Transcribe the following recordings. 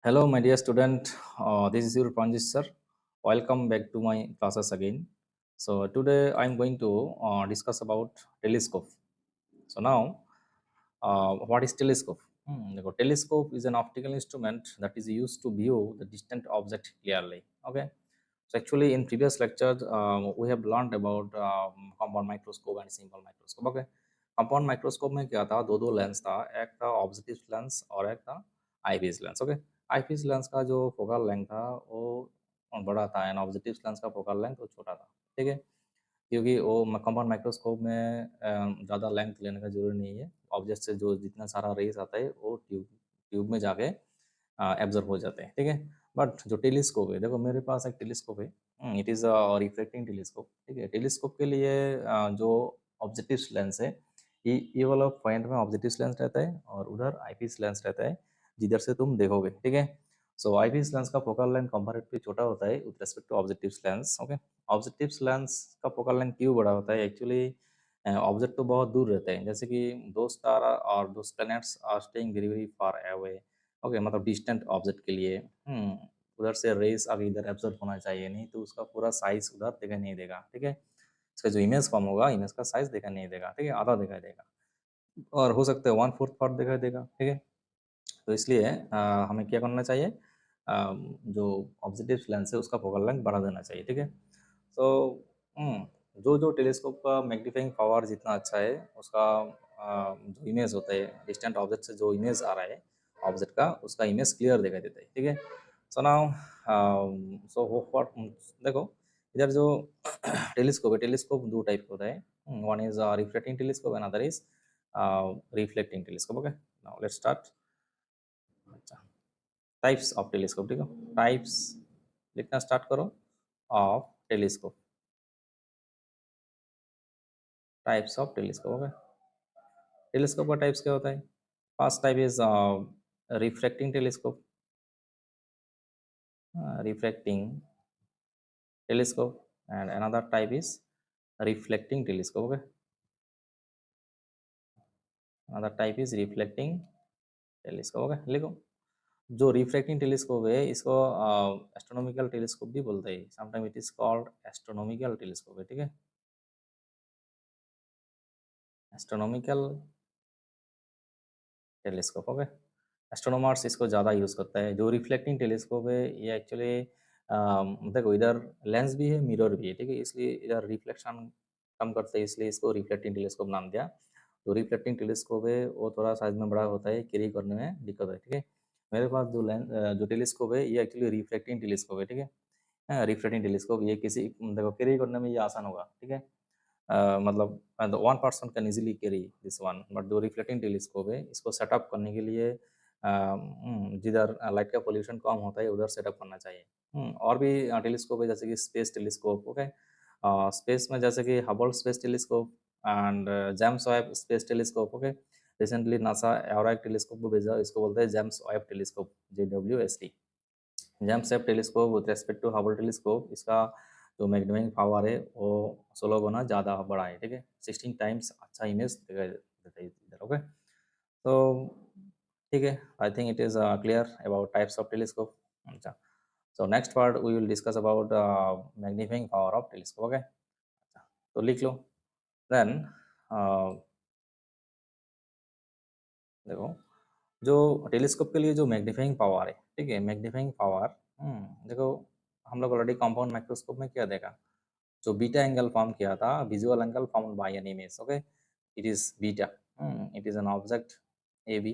Hello, my dear student. This is your Pranjit sir. Welcome back to my classes again. So today I'm going to discuss about telescope. So now, what is telescope? देखो, telescope is an optical instrument that is used to view the distant object clearly. Okay. So actually, in previous lectures, we have learned about compound microscope and simple microscope. Okay. Compound microscope में क्या था, दो दो lens था, एक था objective lens और एक था eyepiece lens. Okay, eyepiece lens का जो फोकल लेंथ था वो बड़ा था एंड ऑब्जेक्टिव लेंस का फोकल लेंथ वो छोटा था। ठीक है, क्योंकि वो कंपाउंड माइक्रोस्कोप में ज़्यादा लेंथ लेने का जरूरी नहीं है। ऑब्जेक्ट से जो जितना सारा रेस आता है वो ट्यूब ट्यूब में जाके एब्जॉर्ब हो जाते हैं। ठीक है, बट जो टेलीस्कोप है, देखो मेरे पास एक टेलीस्कोप है, it is a reflecting telescope. ठीक है, टेलीस्कोप के लिए जो ऑब्जेक्टिव लेंस है, ये वाला पॉइंट में ऑब्जेक्टिव लेंस रहता है और उधर आईपीस लेंस रहता है जिधर से तुम देखोगे। ठीक है, सो आईपीस लेंस का फोकल लेंथ कंपैरेटिवली छोटा होता है with respect to objective lens. Okay, objective lens का फोकल लेंथ क्यों बड़ा होता है? एक्चुअली ऑब्जेक्ट तो बहुत दूर रहते हैं, जैसे कि दो स्टार और दो planets are staying very very far away. Okay, मतलब डिस्टेंट ऑब्जेक्ट के लिए उधर से रेस अगर इधर एब्जॉर्ब होना चाहिए, नहीं तो उसका पूरा साइज उधर दिखाई नहीं देगा। ठीक है, इसका जो इमेज फॉर्म होगा, इमेज का साइज दिखाई नहीं देगा। ठीक है, आधा दिखाई देगा और हो सकता है 1/4 पार्ट दिखाई देगा। ठीक है, तो इसलिए हमें क्या करना चाहिए, जो ऑब्जेक्टिव लेंस है उसका फोकल लेंथ बढ़ा देना चाहिए। ठीक है, तो जो जो टेलीस्कोप का मैग्नीफाइंग पावर जितना अच्छा है, उसका जो इमेज होता है डिस्टेंट ऑब्जेक्ट से जो इमेज आ रहा है ऑब्जेक्ट का, उसका इमेज क्लियर दिखाई देता है। ठीक है, सो नाउ सो व्हाट, देखो इधर जो टेलीस्कोप है, टेलीस्कोप दो टाइप का होता है। One is reflecting telescope and other is reflecting telescope. Okay, now let's start. अच्छा, टाइप्स ऑफ टेलीस्कोप। ठीक है, टाइप्स लिखना स्टार्ट करो of telescope. Types of telescope. Okay, telescope का टाइप्स क्या होता है? First type is refracting telescope, refracting telescope, and another type is reflecting telescope. Okay, another type is reflecting telescope. Okay, लिखो। जो रिफ्रैक्टिंग टेलीस्कोप है इसको astronomical telescope भी बोलते हैं, sometime it is called astronomical telescope है। ठीक है, एस्ट्रोनॉमिकल टेलीस्कोप। ओके, एस्ट्रोनॉमर्स इसको ज़्यादा यूज़ करता है। जो रिफ्लेक्टिंग टेलीस्कोप है ये एक्चुअली देखो इधर लेंस भी है, मिरर भी है। ठीक है, इसलिए इधर रिफ्लेक्शन कम करते हैं, इसलिए इसको रिफ्लेक्टिंग टेलीस्कोप नाम दिया। तो रिफ्लेक्टिंग टेलीस्कोप है वो थोड़ा साइज में बड़ा होता है, कैरी करने में दिक्कत है। ठीक है, मेरे पास जो जो टेलीस्कोप है ये एक्चुअली रिफ्लेक्टिंग टेलीस्कोप है। ठीक है, रिफ्लेक्टिंग टेलीस्कोप ये किसी देखो कैरी करने में ये आसान होगा। ठीक है, मतलब one person can easily carry this one, but जो रिफ्लेक्टिंग टेलीस्कोप है इसको सेटअप करने के लिए जिधर लाइट का पोल्यूशन कम होता है उधर सेटअप करना चाहिए। और भी टेलीस्कोप है जैसे कि स्पेस टेलीस्कोप। ओके, स्पेस में जैसे कि Hubble space telescope and James Webb space telescope. Okay, recently NASA और एक टेलीस्कोप को भेजा, इसको बोलते हैं James Webb telescope, JWST। James Webb telescope with respect to Hubble telescope, इसका जो मैग्नीफाइंग पावर है वो 16 गुना ज़्यादा बड़ा है। ठीक है, 16 टाइम्स अच्छा इमेज दिखाई देता है इधर। ओके, तो ठीक है, I think it is clear about types of telescope. अच्छा, so next part we will discuss about magnifying power of telescope. Okay, अच्छा, तो लिख लो। देन देखो, जो टेलीस्कोप के लिए जो मैग्नीफाइंग पावर है, ठीक है, मैग्नीफाइंग पावर, देखो हम लोग ऑलरेडी कंपाउंड माइक्रोस्कोप में क्या देखा, जो बीटा एंगल फॉर्म किया था, visual angle formed by an image. Okay, it is beta, it is an object A B.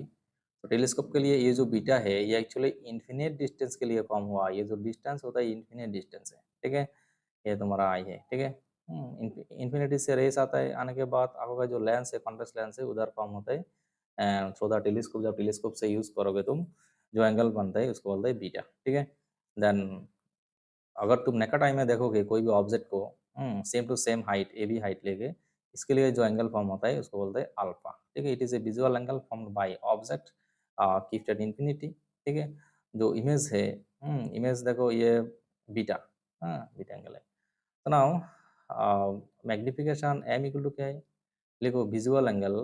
तो टेलीस्कोप के लिए ये जो बीटा है ये एक्चुअली इन्फिनिट डिस्टेंस के लिए फॉर्म हुआ। ये जो डिस्टेंस होता है इन्फिनिट डिस्टेंस है। ठीक है, ये तुम्हारा आई है। ठीक है, इन्फिनिटी से रेस आता है, आने के बाद आपका जो लेंस है, कॉन्वेक्स लेंस है, उधर फॉर्म होता है थ्रू द टेलीस्कोप। जब टेलीस्कोप से यूज करोगे तुम, जो एंगल बनता है उसको बोलते हैं बीटा। ठीक है, देन अगर तुम नेकेड आई में देखोगे कोई भी ऑब्जेक्ट को, same to same height A B height लेके, इसके लिए जो एंगल फॉर्म होता है उसको बोलते हैं अल्फा। ठीक है, it is a visual angle formed by object keeped at infinity. ठीक है, जो इमेज है, इमेज देखो ये बीटा, बीटा एंगल है। तो now magnification M equal to क्या है, लिखो visual angle,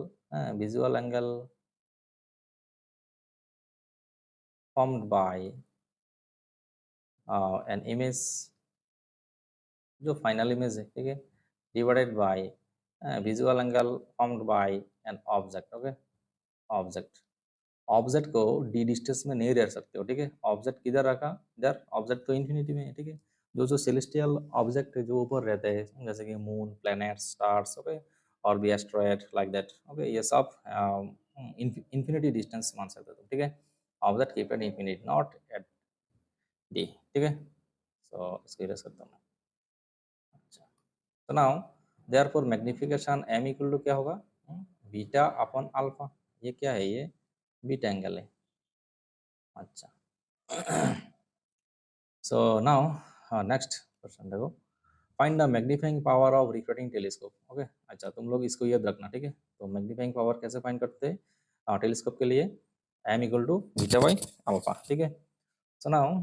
visual angle formed by an image, जो फाइनल इमेज है, ठीक है, divided by visual angle formed by an object. Okay, object, object को डी डिस्टेंस में नहीं रख सकते हो, ठीक है। ऑब्जेक्ट किधर रखा, इधर, ऑब्जेक्ट तो इन्फिनिटी में है, ठीक है। जो जो सेलेस्टियल ऑब्जेक्ट है जो ऊपर रहते हैं, जैसे कि मून, प्लैनेट्स, स्टार्स, ओके, और भी एस्ट्रॉयड लाइक दैट, ओके, ये सब इन्फिनिटी डिस्टेंस मान सकते हो, ठीक है। Object keep at infinity, not at D, ठीक है। सो इसको इरेज करता हूँ मैं। अच्छा, तो now therefore magnification M equal to क्या होगा, बीटा अपॉन अल्फा। ये क्या है, ये बीटा एंगल है। अच्छा, सो नाउ नेक्स्ट क्वेश्चन देखो, find the magnifying power of refracting telescope. Okay, अच्छा, तुम लोग इसको याद रखना, ठीक है। तो मैग्नीफाइंग पावर कैसे फाइंड करते हैं टेलीस्कोप के लिए, M equal to beta by alpha, ठीक है। So now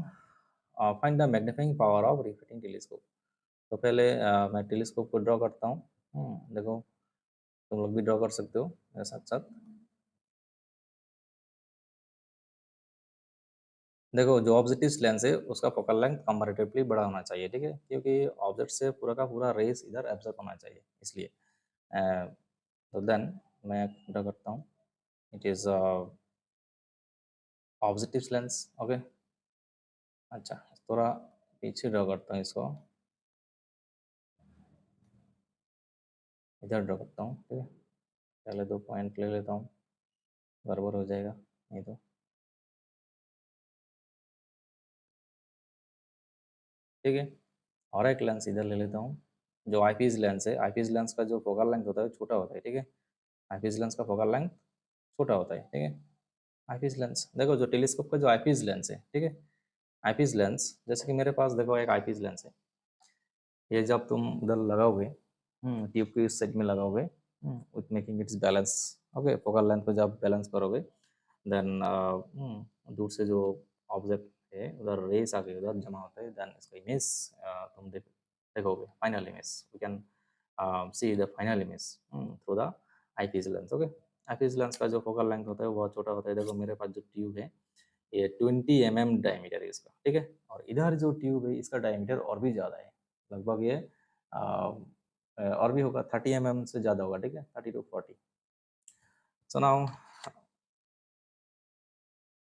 find the magnifying power of refracting telescope. तो पहले मैं टेलीस्कोप को ड्रॉ करता हूँ। देखो, तुम लोग भी ड्रॉ कर सकते हो मेरे साथ साथ। देखो, जो ऑब्जेक्टिव लेंस है उसका फोकल लेंथ कंपैरेटिवली बड़ा होना चाहिए, ठीक है, क्योंकि ऑब्जेक्ट से पूरा का पूरा रेस इधर एब्जॉर्ब होना चाहिए, इसलिए तो देन मैं ड्रॉ करता हूँ। It is objective lens. Okay, अच्छा, थोड़ा पीछे ड्रॉ करता हूँ इसको, इधर ड्रॉ करता हूँ, ठीक है। पहले 2 पॉइंट ले लेता हूँ, गड़बड़ हो जाएगा नहीं तो, ठीक है। और एक लेंस इधर ले लेता हूँ, जो आईपीस लेंस है। आईपीस लेंस का जो फोकल लेंथ होता है छोटा होता है, ठीक है। आईपीस लेंस का फोकल लेंथ छोटा होता है, ठीक है। आईपीस लेंस, देखो जो टेलीस्कोप का जो आईपीस लेंस है, ठीक है, आईपीस लेंस, जैसे कि मेरे पास देखो एक आईपीस लेंस है। ये जब तुम उधर लगाओगे, ट्यूब के इस साइड में लगाओगे, with making it's balance, okay, focal length को जब बैलेंस करोगे, देन दूर से जो ऑब्जेक्ट है उधर रेस आके उधर जमा होता है, देन इसका इमेज तुम देखोगे, final image, we can see the final image through the eyepiece lens. Okay, eyepiece lens का जो फोकल लेंथ होता है वो बहुत छोटा होता है। देखो मेरे पास जो ट्यूब है ये 20 mm डायमीटर है इसका, ठीक है। और इधर जो ट्यूब है इसका डायमीटर और भी ज़्यादा है, लगभग ये और भी होगा, 30 mm से ज़्यादा होगा, ठीक है, 30 to 40। So now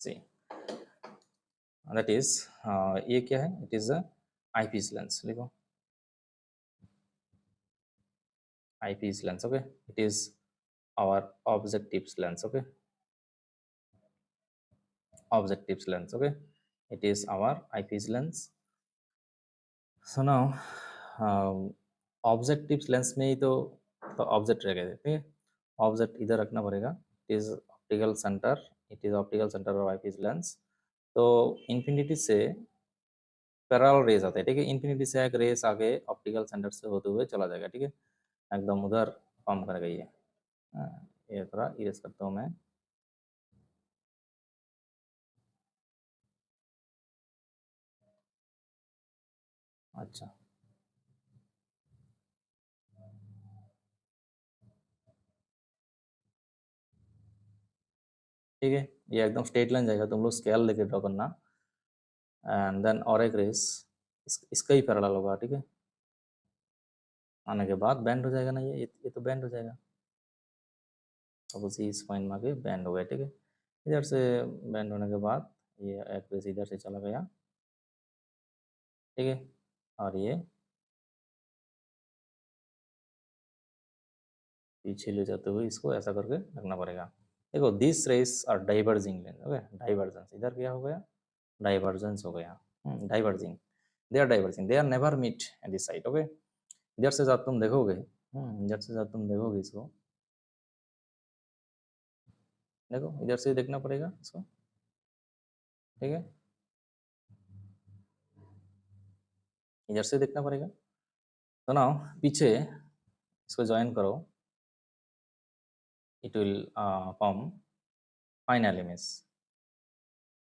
see that is, ये क्या है, it is a eyepiece lens, लिखो eyepiece lens. Okay, it is our objective lens. Okay, objective lens. Okay, it is our eyepiece lens. So now objective lens में ही तो object रह गए, ठीक है। ऑब्जेक्ट इधर रखना पड़ेगा, it is optical centre, it is optical centre of eyepiece lens. तो इन्फिनिटी से पैरेलल रेस आता है, ठीक है। इन्फिनिटी से एक रेस आगे ऑप्टिकल सेंटर से होते हुए चला जाएगा, ठीक है, एकदम उधर फॉर्म कर गई है। ये थोड़ा इरेज करता हूँ मैं। अच्छा, ठीक है, ये एकदम स्ट्रेट लाइन जाएगा, तुम लोग स्केल लेके ड्रॉ करना। एंड देन और एक रेस इसका ही पैरेलल होगा, ठीक है। आने के बाद बैंड हो जाएगा ना, ये तो बैंड हो जाएगा। अब उसी इस पॉइंट में आके बैंड हो गया, ठीक है। इधर से बैंड होने के बाद ये एक रेस इधर से चला गया, ठीक है। और ये पीछे ले जाते हुए इसको ऐसा करके रखना पड़ेगा। देखो, this rays are diverging lens. Okay, divergence इधर क्या हो गया, डाइवर्जेंस हो गया, diverging, they are never meet at this side. Okay, इधर से जब तुम देखोगे, इधर से जब तुम देखोगे इसको, देखो इधर से देखना पड़ेगा इसको, ठीक है, इधर से देखना पड़ेगा। तो ना पीछे इसको ज्वाइन करो, it will form final image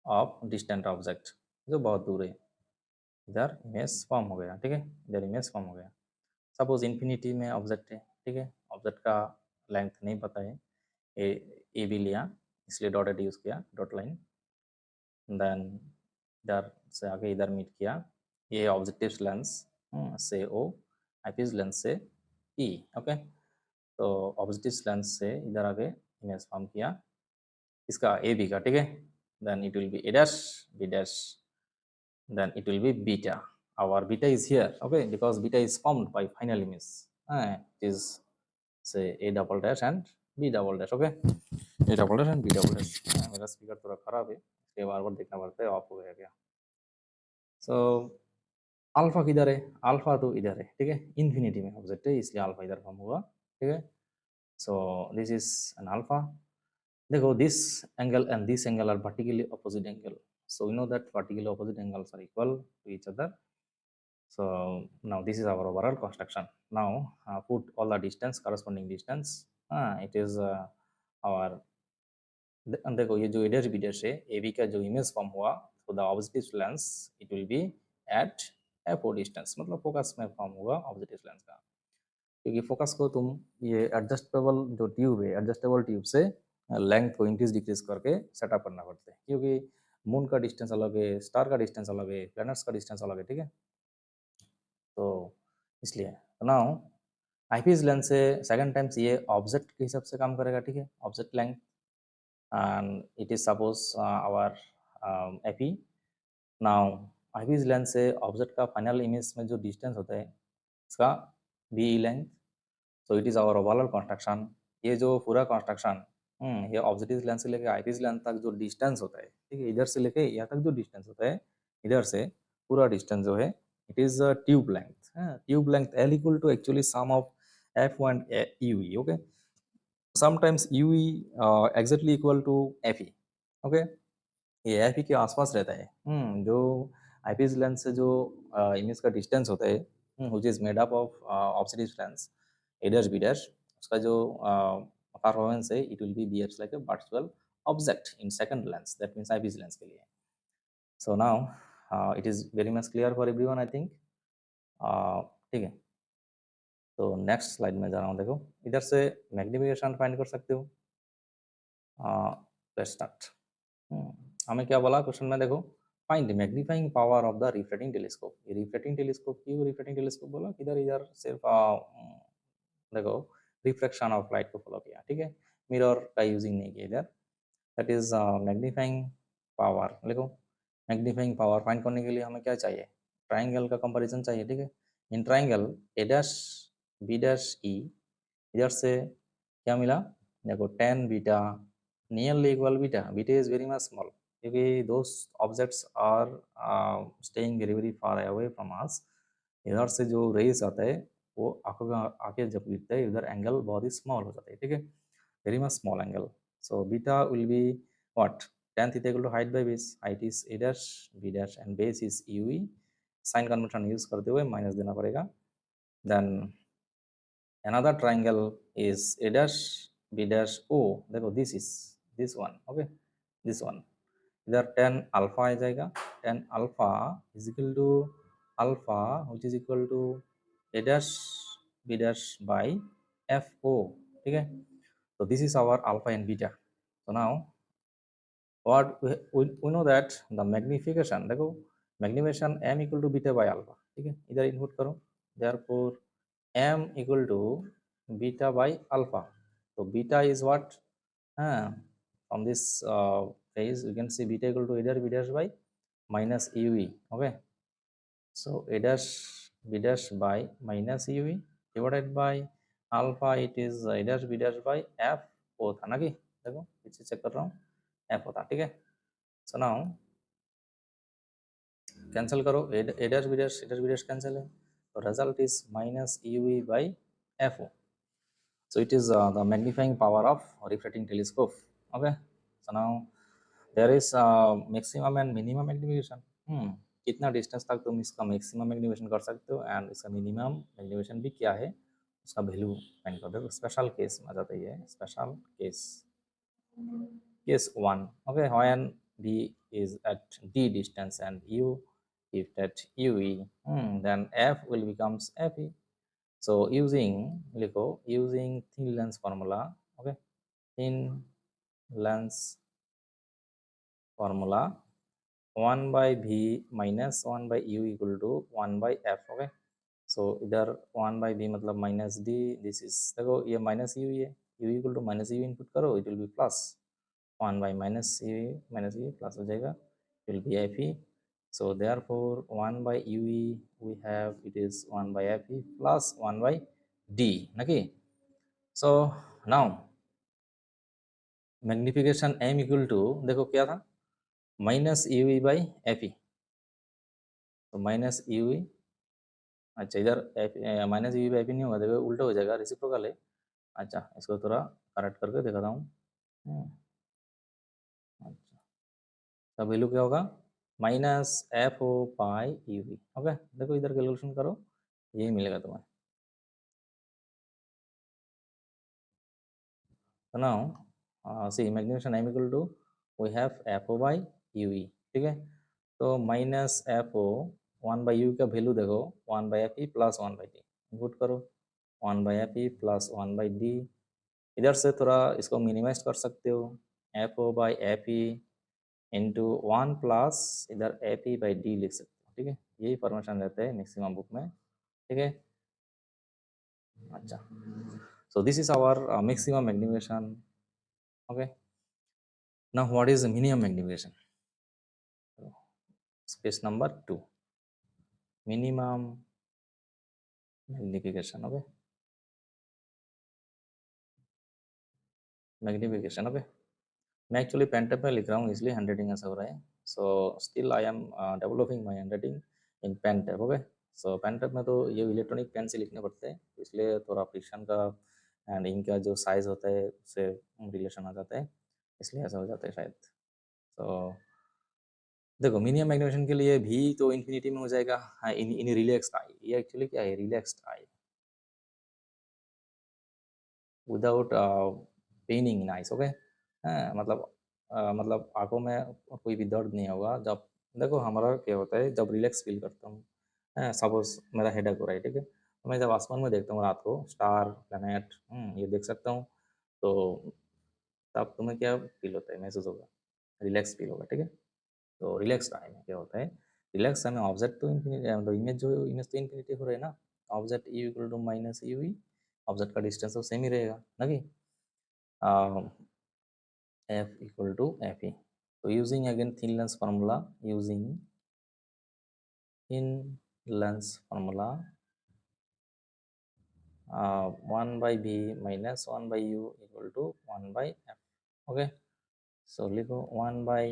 of distant object, जो बहुत दूर है। इधर इमेज फॉर्म हो गया, ठीक है, इधर इमेज फॉर्म हो गया। सपोज इन्फिनिटी में ऑब्जेक्ट है, ठीक है, ऑब्जेक्ट का लेंथ नहीं पता है, ए बी लिया, इसलिए डॉटेड यूज़ किया, डॉट लाइन। देन इधर से आगे इधर मीट किया, ये ऑब्जेक्टिव लेंस से ओ, आईपीस लेंस से ई। ओके, तो ऑब्जेक्टिव लेंस से इधर आगे इमेज फॉर्म किया इसका ए बी का, ठीक है। Then it will be A dash B dash, then it will be beta. Our beta is here, okay, because beta is formed by final image. It is say a double dash and b double dash, okay, a double dash and b double dash. मेरा speaker थोड़ा खराब है, इसलिए बार बार देखना पड़ता है, of हो गया क्या। सो अल्फा किधर है, अल्फा तो इधर है, ठीक है, इन्फिनिटी में ऑब्जेक्ट है इसलिए अल्फा इधर फॉर्म हुआ, ठीक है। So this is an alpha. देखो this angle and this angle are vertically opposite angle, so we know that vertically opposite angles are equal to each other. So now this is our overall construction. Now put all the distance, corresponding distance. It is our देखो ये जो इधर भी है A B का जो image form हुआ, तो the objective lens it will be at F O distance, मतलब फोकस में फॉर्म हुआ ऑब्जेक्टिव लेंस का। क्योंकि फोकस को तुम ये एडजस्टेबल जो ट्यूब है, एडजस्टेबल ट्यूब से लेंथ को इंक्रीज डिक्रीज करके सेटअप करना पड़ता है, क्योंकि मून का डिस्टेंस अलग है, स्टार का डिस्टेंस अलग है, प्लैनेट्स का डिस्टेंस अलग है, ठीक है। तो इसलिए नाउ आईपीस लेंस से सेकंड टाइम्स ये ऑब्जेक्ट के हिसाब से काम करेगा, ठीक है, object length, and it is suppose our A P. Now eyepiece lens से ऑब्जेक्ट का फाइनल इमेज में जो डिस्टेंस होता है इसका B length, so it is our overall construction. ये जो पूरा कंस्ट्रक्शन ये ऑब्जेक्टिव लेंस से लेके आईपीस लेंस तक जो डिस्टेंस होता है, ठीक है, इधर से लेके यहाँ तक जो डिस्टेंस होता है, इधर से पूरा डिस्टेंस जो है it is tube length. Tube length L equal to actually sum of F and U E, okay, sometimes U E exactly equal to F E, okay, ये एफ ई के आसपास रहता है। जो आईपीस लेंस से जो इमेज का डिस्टेंस होता है which is made up of objective lens A dash B dash, उसका जो परफॉर्मेंस है it will be behaves like a virtual object in second lens, that means eyepiece lens के लिए। So now it is very much clear for everyone I think, ठीक है। तो next slide में जा रहा हूँ, देखो इधर से मैग्निफिकेशन फाइंड कर सकते हो। Let's start. हमें क्या बोला क्वेश्चन में, देखो find magnifying power of the reflecting telescope. ये रिफ्लेक्टिंग टेलीस्कोप क्यों रिफ्लेक्टिंग टेलीस्कोप बोला, किधर इधर सिर्फ देखो रिफ्लेक्शन ऑफ लाइट को फॉलो किया, ठीक है, मिरर का यूजिंग नहीं किया इधर। That is magnifying power. देखो मैग्नीफाइंग पावर फाइंड करने के लिए हमें क्या चाहिए, ट्राइंगल का कंपैरिजन चाहिए, ठीक है। In triangle A dash B dash E, इधर से क्या मिला, देखो ten beta nearly equal beta, beta is very much small, क्योंकि those objects are staying very very far away from us. इधर से जो रेस आता है वो आंखों का आके जब गिरता है इधर एंगल बहुत ही स्मॉल हो जाता है, ठीक है, very much small angle. So beta will be what, tan theta equal to height by base, height is a dash b dash and base is ue, sine convention use करते हुए minus देना पड़ेगा। Then another triangle is a dash b dash o, देखो this one, okay, this one, इधर tan alpha आ जाएगा, tan alpha is equal to alpha which is equal to a dash b dash by f o, ठीक है। so this is our alpha and beta. so now what we know that the magnification, देखो magnification m equal to beta by alpha, ठीक है, इधर input करो, therefore m equal to beta by alpha. So beta is what, from this phase you can see beta equal to either b dash by minus ue, okay, so a dash b dash by minus ue divided by alpha, it is a dash b dash by f होता ना, कि देखो पीछे check कर रहा हूँ, f होता, ठीक है। so now कैंसिल करो, a dash b dash cancel है, तो result is minus ue by f o. So it is the magnifying power of refracting telescope, okay. so now there is maximum and minimum magnification. कितना distance तक तुम इसका maximum magnification कर सकते हो and इसका मिनिमम मैग्निफिकेशन भी क्या है उसका वैल्यू फाइंड कर दो। स्पेशल केस में आ जाता है, special case 1, okay, when b is at d distance and u if at ue, then f will becomes fe. so using लिखो using thin lens formula, okay, thin lens formula, 1/v minus 1/u equal to 1/f. Okay, so इधर 1/v मतलब minus D, this is देखो ये minus U, ये u equal to minus U input करो, it will be plus 1/-u plus हो जाएगा, it will be fe. So therefore 1/ue we have it is 1/fe plus 1/d. Okay, so now magnification m equal to देखो क्या था, minus U E by F E, तो minus U E, अच्छा इधर minus U E by F E नहीं होगा, देखो उल्टा हो जाएगा, रेसिप्रोकल है। अच्छा इसको थोड़ा करेक्ट करके दिखाता हूँ। अच्छा तो वैल्यू क्या होगा, minus F O by U V. Okay देखो इधर कैलकुलेशन करो, यही मिलेगा तुम्हें। तो now see magnification m equal to we have F O by U V, ठीक है। तो माइनस एफ ओ 1/u का वैल्यू देखो 1/f E plus 1/d, input करो 1/f ई प्लस 1/d। इधर से थोड़ा इसको मिनिमाइज कर सकते हो, F O by F E into 1 plus इधर एफ ई बाई डी लिख सकते हो, ठीक है। यही फॉर्मेशन रहता है मैक्सिमम बुक में, ठीक है। अच्छा so this is our maximum magnification. Okay, now what is the minimum magnification? Space number 2, minimum magnification. Okay, magnification. Okay, मैं एक्चुअली पेन टेप में लिख रहा हूँ इसलिए हैंड राइटिंग ऐसा हो रहा है। So still I am developing my handwriting in pen tape. Okay, so pen tape में तो ये इलेक्ट्रॉनिक पेन से लिखने पड़ते हैं, इसलिए थोड़ा फ्रिक्शन का एंड इनका जो साइज होता है उससे रिलेशन आ जाता है, इसलिए ऐसा हो जाता है शायद। तो देखो मिनिमम मैग्निफिकेशन के लिए भी तो इन्फिनिटी में हो जाएगा, हाँ इन रिलैक्स्ड आई, ये एक्चुअली क्या है, रिलैक्स्ड आई विदाउट पेनिंग इन आइस। ओके, मतलब आंखों में कोई भी दर्द नहीं होगा जब, देखो हमारा क्या होता है जब रिलैक्स फील करता हूँ, सपोज मेरा हेडेक हो रहा है, ठीक है, तो मैं जब आसमान में देखता हूँ रात को स्टार प्लैनेट ये देख सकता हूँ, तो तब तुम्हें क्या फील होता है, महसूस होगा, रिलैक्स फील होगा, ठीक है। तो रिलैक्स आई में क्या होता है, रिलैक्स आई में ऑब्जेक्ट तो इन्फिनिटी, तो इमेज तो इन्फिनिटी हो रहा है ना, object U equal to minus U V, object का डिस्टेंस तो सेम ही रहेगा ना कि f equal to fe. So using again thin lens formula, using thin lens formula, 1 by b minus 1 by u equal to 1 by f. Okay, so लिखो 1 by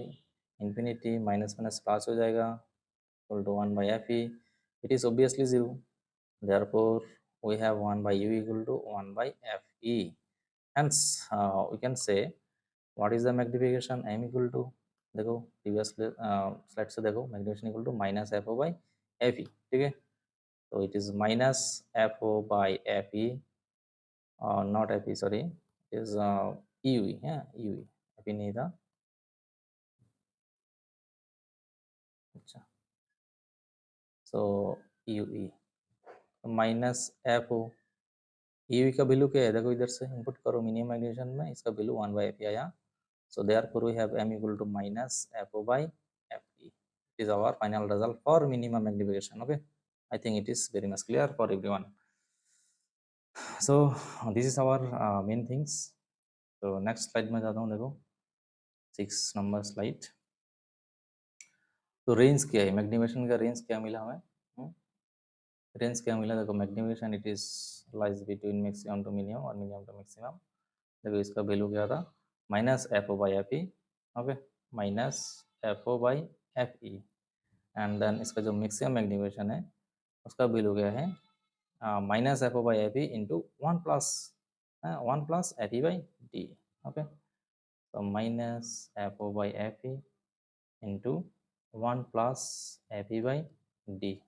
infinity minus minus plus हो जाएगा equal to 1 by fe. It is obviously 0, therefore we have 1 by u equal to 1 by fe. Hence we can say what is the magnification m equal to, देखो previous slide से देखो magnification equal to minus F O by F E, ठीक है। तो it is minus F O by F E, not F E sorry, is U E है, U E, F E नहीं था। अच्छा so U E minus F O, U E का value क्या है, देखो इधर से इनपुट करो मिनिमम मैग्निफिकेशन में, इसका वैल्यू 1 बाई एफ ई आया, so therefore we have m equal to minus fo by fe. It is our final result for minimum magnification. Okay, I think it is very much clear for everyone. So this is our main things. So next slide में जाता हूँ, देखो 6 number slide. तो range क्या है, magnification का range क्या मिला हमें, रेंज क्या मिला, देखो magnification it is lies between maximum to minimum और मिनिमम टू मैक्सिमम। देखो इसका वैल्यू क्या था, minus F O by F E, okay, minus F O by F E, and then इसका जो मैक्सिमम मैग्निफिकेशन है उसका वैल्यू क्या है, minus F O by F E into 1 plus F E by D. Okay, तो minus F O by F E into 1 plus F E by D.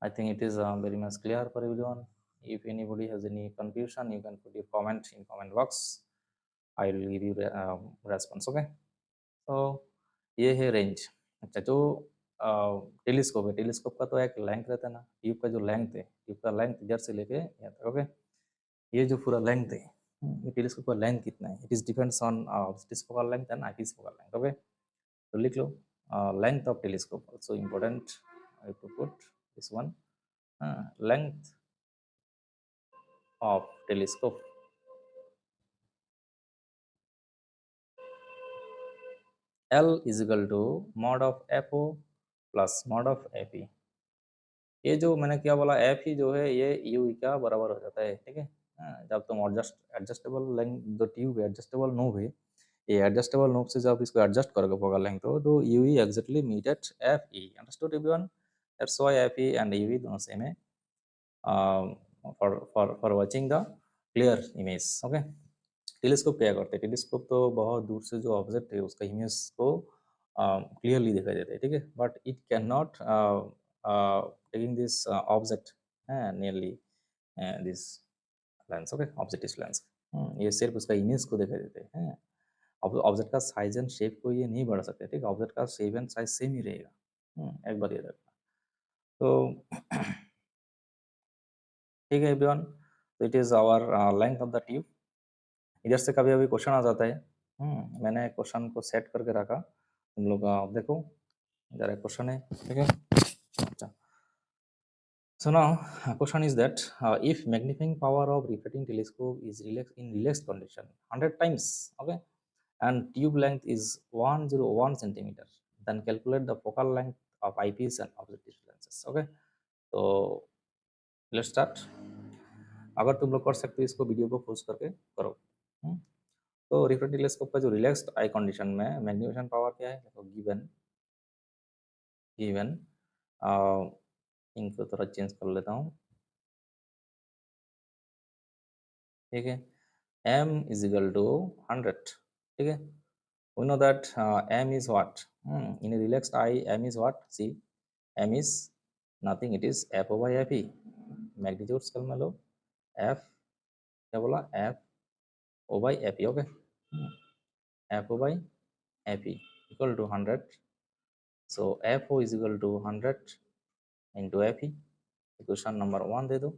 I think it is very much clear for everyone. If anybody has any confusion, you can put your comment in comment box. I will give you response. Okay. तो ये है range. अच्छा जो telescope है, telescope का तो एक length रहता है ना, ट्यूब का जो लेंथ है, ट्यूब का लेंथ इधर से लेके यहाँ तक। ओके, ये जो पूरा लेंथ है, ये टेलीस्कोप का लेंथ कितना है, it is depends on telescope length and eyepiece focal length. Okay, तो लिख लो length of telescope also important. I have to put this one, length of telescope. L is equal to mod of FO plus mod of FE. ये जो मैंने क्या बोला, F ही जो है ये यू का बराबर हो जाता है, ठीक है। जब तुम एडजस्टेबल लेंथ, जो ट्यूब है एडजस्टेबल नोब है, ये एडजस्टेबल नोब से जब इसको एडजस्ट करोगे फोकल लेंथ तो you exactly meet at F E. Understood everyone? That's why F E and U दोनों सेम है for watching the clear image. Okay, telescope क्या करते हैं, टेलीस्कोप तो बहुत दूर से जो ऑब्जेक्ट है उसका इमेज को क्लियरली दिखाई देता है, ठीक है, but it can not taking this object nearly this lens. Okay, object इस लेंस, ये सिर्फ उसका इमेज को दिखाई देते हैं। ऑब्जेक्ट का साइज एंड शेप को ये नहीं बढ़ा सकते, ठीक है, ऑब्जेक्ट का शेप एंड साइज सेम ही रहेगा। एक बार ये रखना तो ठीक है एवरीवन, तो it is our length of the tube. इधर से कभी कभी क्वेश्चन आ जाता है, मैंने क्वेश्चन को सेट करके रखा, तुम लोग देखो इधर एक क्वेश्चन है, ठीक है। अच्छा, so now question is that if magnifying power of refracting telescope is relaxed condition 100 times, okay, and tube length is 101 centimeter, then calculate the focal length of eyepiece and objective lenses। okay, तो let's start। अगर तुम लोग कर सकते हो इसको video को post करके करो। तो रिफ्रैक्टिव टेलीस्कोप का जो रिलैक्स्ड आई कंडीशन में मैग्नीफिकेशन पावर क्या है, देखो गिवन गिवन इनको थोड़ा चेंज कर लेता हूँ, ठीक है। m is equal to 100, ठीक है। we know that m is what, in a relaxed eye m is what, see m is nothing, it is f over fe। Magnitude scale में लो f, क्या बोला, f over fe, okay, f over fe equal to 100, so fo is equal to 100 into fe, equation number 1 दे दो।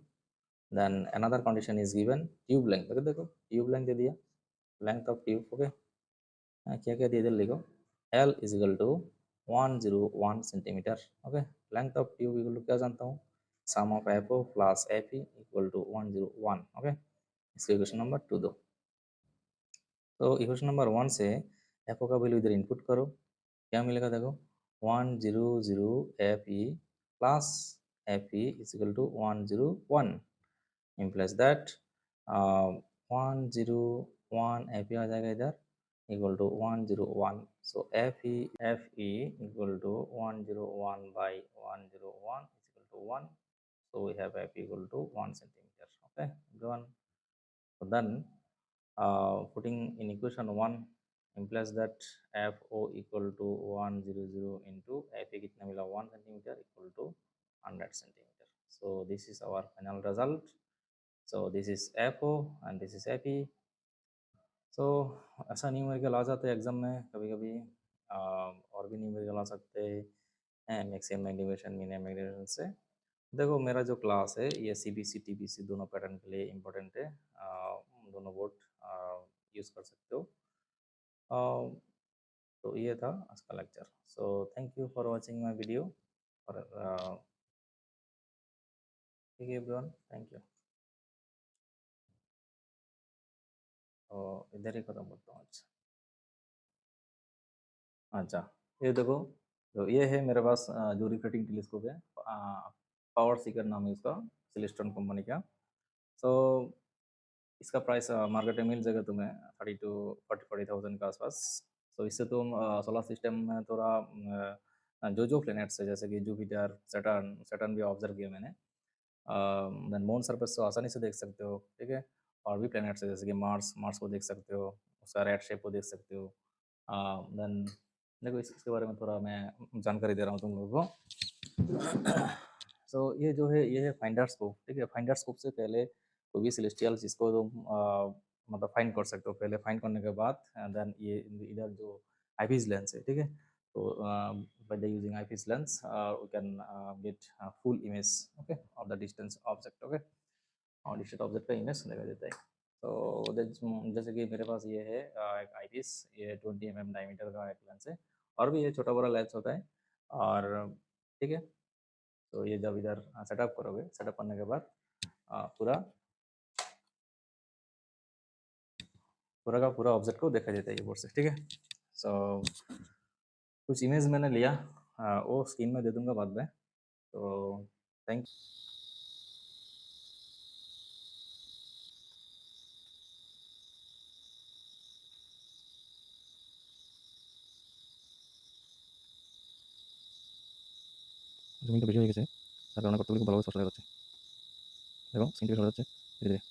Then another condition is given tube length, देखो tube length दे दिया, length of tube, okay, क्या क्या दे दिया, लिखो L is equal to 101 centimetre, okay. Length of tube equal to क्या जानता हूँ, sum of F O plus F E equal to 101, okay. इसका इक्वेशन नंबर 2 दो। तो इक्वेशन नंबर 1 से एफ ओ का वैल्यू इधर इनपुट करो, क्या मिलेगा, देखो 100 F E plus F E is equal to 101, implies that 101 Fe आ जाएगा इधर equal to 101, so Fe equal to 101 by 101 is equal to 1, so we have Fe equal to 1 centimeter, okay everyone। So then putting in equation 1 implies that Fo equal to 100 into Fe कितना मिला, 1 centimeter equal to 100 centimeter, so this is our final result। so this is FO and this is FE। so ऐसा numerical आ जाता है exam में कभी कभी, और भी न्यूमेरिकल आ सकते हैं मैक्सिमम मैग्नीफिकेशन मिनिमम मैग्नीफिकेशन से। देखो मेरा जो क्लास है ये CBC TBC दोनों पैटर्न के लिए इम्पोर्टेंट है, दोनों बोर्ड यूज़ कर सकते हो। तो ये था आज का lecture, so thank you for watching my video, और ठीक है एवरीवन, थैंक यू। तो इधर ही खत्म करता हूँ। अच्छा, ये देखो, तो ये है मेरे पास जो रिफ्लेक्टिंग टेलीस्कोप है, पावर सीकर नाम है इसका, सिलिस्टन कंपनी का। सो इसका प्राइस मार्केट में मिल जाएगा तुम्हें 30 to 40,000 के आसपास। सो इससे तुम सोलर सिस्टम में थोड़ा जो प्लैनेट्स है जैसे कि जुपिटर, सैटर्न भी ऑब्जर्व किया मैंने, देन मून सरफेस तो आसानी से देख सकते हो, ठीक है। और भी प्लैनेट्स है जैसे कि मार्स को देख सकते हो, उसका रेड शेप को देख सकते हो। देन देखो इसके बारे में थोड़ा मैं जानकारी दे रहा हूँ तुम लोगों को। सो ये जो है ये है फाइंडर स्कोप, ठीक है। फाइंडर स्कोप से पहले कोई भी सेलेस्टियल जिसको तुम मतलब फाइंड कर सकते हो, पहले फाइंड करने के बाद देन ये इधर जो आईपीस लेंस है, ठीक है, तो by the using eyepiece lens we can get full image, okay, of the distance object, okay, और डिस्टेंट ऑब्जेक्ट का इमेज दिखाई देता है। तो जैसे कि मेरे पास ये है एक आईपीस, ये 20 mm डायमीटर का एक लेंस है, और भी ये छोटा बड़ा लेंस होता है। और ठीक है, तो ये जब इधर सेटअप करोगे, सेटअप करने के बाद पूरा पूरा का पूरा ऑब्जेक्ट को देखा देता है ये बोर्ड से। ठीक है, सो कुछ इमेज मैंने लिया, वो स्क्रीन में दे दूंगा बाद में। तो थैंक জুমিংটা বেশি হয়ে গেছে, তার কারণে কতগুলো খুব ভালোভাবে স্পষ্ট দেখা যাচ্ছে এবং স্ক্রিনটিকে সরা যাচ্ছে ধীরে ধীরে।